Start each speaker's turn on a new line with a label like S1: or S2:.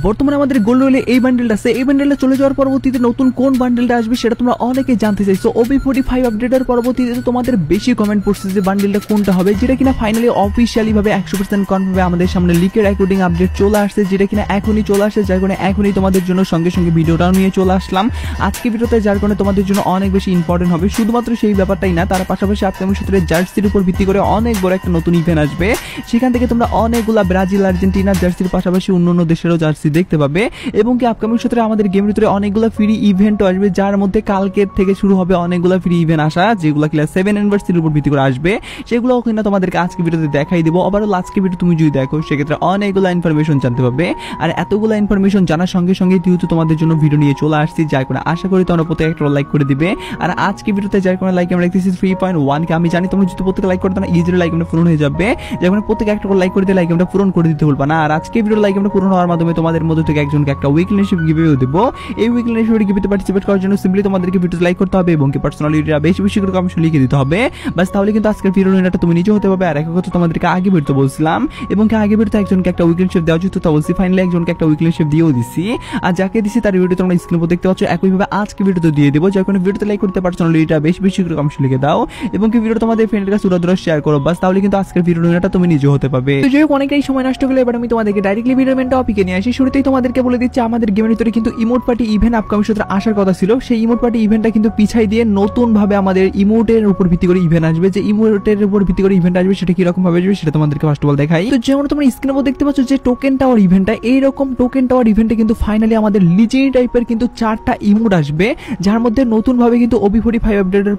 S1: বর্তমানে আমাদের গোল্ড রয়েলে এই বান্ডেলটা আছে, এই বান্ডেলটা চলে যাওয়ার পরবর্তীতে নতুন কোন বান্ডেলটা আসবে সেটা তোমরা অনেকে জানতে চাইছো। OB45 আপডেটের পরবর্তীতে তোমাদের বেশি কমেন্ট পড়ছে যে বান্ডেলটা কোনটা হবে, যেটা কিনা ফাইনালি অফিশিয়ালি ভাবে 100% কনফার্ম আমাদের সামনে লিকের অ্যাকর্ডিং আপডেট চলে আসছে, যেটা কিনা এখনই চলে আসছে, যার কারণে এখনই তোমাদের জন্য সঙ্গে সঙ্গে ভিডিওটাও নিয়ে চলে আসলাম আজকে ভিডিওতে, যার কারণে তোমাদের জন্য অনেক বেশি ইম্পর্টেন্ট হবে। শুধুমাত্র সেই ব্যাপারটাই না, তার পাশাপাশি আপকামিং সূত্রে জার্সির উপর ভিত্তি করে অনেক বড় একটা নতুন ইভেন্ট আসবে, সেখান থেকে তোমরা অনেকগুলা ব্রাজিল আর্জেন্টিনার জার্সির পাশাপাশি অন্যান্য দেশেরও জার্সি দেখতে পাবে। এবং কি আপকামিং সূত্রে আমাদের গেমের ভিতরে অনেকগুলো ফ্রি ইভেন্টও আসবে, যার মধ্যে কালকের থেকে শুরু হবে অনেকগুলো ফ্রি ইভেন্ট আসা, যেগুলো ক্লাস 7 অ্যানিভার্সারির উপর ভিত্তি করে আসবে, সেগুলো কিনা তোমাদেরকে আজকে ভিডিওতে দেখাই দিব। আবার আজকে ভিডিও তুমি যদি দেখো সেক্ষেত্রে অনেকগুলো ইনফরমেশন জানতে পারবে, আর এতগুলো ইনফরমেশন জানার সঙ্গে সঙ্গে যেহেতু তোমাদের জন্য ভিডিও নিয়ে চলে আসছি, যার কারণে আশা করি তোমরা প্রত্যেক একটা লাইক করে দিবে। আর আজকে ভিডিওতে যার কারণে লাইক আমরা রাখতেছি 3.1 কে, আমি জানি তোমরা যদি প্রত্যেক লাইক করতে না ইজিলি লাইক আমরা পূরণ হয়ে যাবে, যার কারণে প্রত্যেক একটা লাইক করে দিয়ে লাইক আমরা পূরণ করে দিতে ভুলবা না। আর আজকে ভিডিও লাইক আমরা পূরণ হওয়ার মাধ্যমে তোমাদের মধ্যে থেকে একজনকে একটা উইকলিশিপ গিভেও দেব। এই উইকলিশিপ গিভেতে পার্টিসিপেট করার জন্য সিম্পলি তোমাদেরকে ভিডিও লাইক করতে হবে এবং কি পার্সোনালিটিটা বেশি বেশি করে কমেন্ট লিখে দিতে হবে, বাস তাহলে কিন্তু আজকের ভিডিও নিয়েটা তুমি নিজে হতে পারবে। আর একটা কথা তোমাদেরকে আগে ভিডিওতে বলছিলাম এবং কি আগে ভিডিওতে একজনকে একটা উইকলিশিপ দেওয়া যেত, তা বলছি ফাইনালি একজনকে একটা উইকলিশিপ দিয়েও দিছি, আর যাকে দিছি তার ভিডিও তোমরা স্ক্রিনে উপর দেখতে পাচ্ছ, একইভাবে আজকে ভিডিওতে দিয়ে দেবো, যার কারণে ভিডিওতে লাইক করতে পার্সোনালিটিটা বেশি বেশি করে কমেন্ট লিখে দাও এবং কি ভিডিও তোমাদের ফ্রেন্ডের কাছে উড়াদুরা শেয়ার করো, বাস তাহলে কিন্তু আজকের ভিডিও নিয়েটা তুমি নিজে হতে পারবে। তো যাই হোক অনেকটাই সময় নষ্ট করলে এবার আমি তোমাদেরকে ডাইরেক্টলি ভিডিও মেন টপিকে নিয়ে আসি। শুরুতেই তোমাদেরকে বলে দিচ্ছি আমাদের গেমের ভিতরে কিন্তু ইমোট পার্টি ইভেন্ট আপকামিং সূত্রে আসার কথা ছিল, সেই ইমোট পার্টি ইভেন্টটা কিন্তু পিছাই দিয়ে নতুন ভাবে আমাদের ইমোটের উপর ভিত্তি করে ইভেন্ট আসবে। যে ইমোটের উপর ভিত্তি করে ইভেন্ট আসবে সেটা কিরকম ভাবে আসবে সেটা তোমাদেরকে ফার্স্ট অফ অল দেখাই। তো যেমন তোমরা স্ক্রিনের উপর দেখতে পাচ্ছ যে টোকেন টাওয়ার ইভেন্টটা, এইরকম টোকেন টাওয়ার ইভেন্টে কিন্তু ফাইনালি আমাদের লিজেন্ডারি টাইপের কিন্তু 4টা ইমোট আসবে, যার মধ্যে নতুন ভাবে কিন্তু OB45 আপডেটের